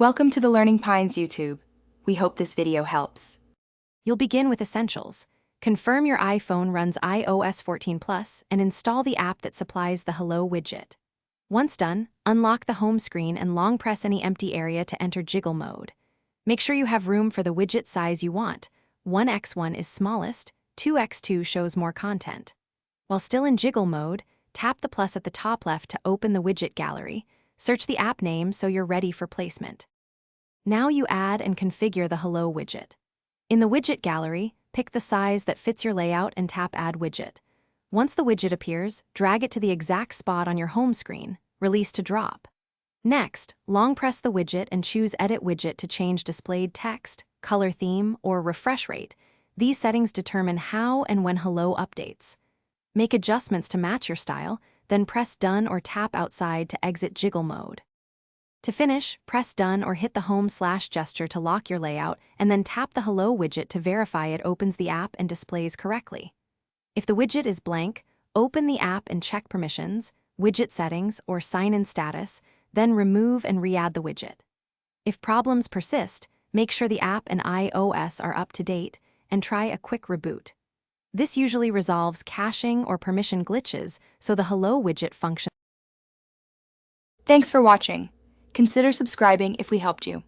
Welcome to the Learning Pines YouTube. We hope this video helps. You'll begin with Essentials. Confirm your iPhone runs iOS 14 Plus and install the app that supplies the Hello Widget. Once done, unlock the home screen and long press any empty area to enter jiggle mode. Make sure you have room for the widget size you want. 1x1 is smallest, 2x2 shows more content. While still in jiggle mode, tap the plus at the top left to open the widget gallery. Search the app name so you're ready for placement. Now you add and configure the Hello Widget. In the widget gallery, pick the size that fits your layout and tap Add Widget. Once the widget appears, drag it to the exact spot on your home screen, release to drop. Next, long press the widget and choose Edit Widget to change displayed text, color theme, or refresh rate. These settings determine how and when Hello updates. Make adjustments to match your style, then press Done or tap outside to exit jiggle mode. To finish, press Done or hit the home/gesture to lock your layout, and then tap the Hello widget to verify it opens the app and displays correctly. If the widget is blank, open the app and check permissions, widget settings, or sign-in status, then remove and re-add the widget. If problems persist, make sure the app and iOS are up to date, and try a quick reboot. This usually resolves caching or permission glitches, so the Hello widget functions. Thanks for watching. Consider subscribing if we helped you.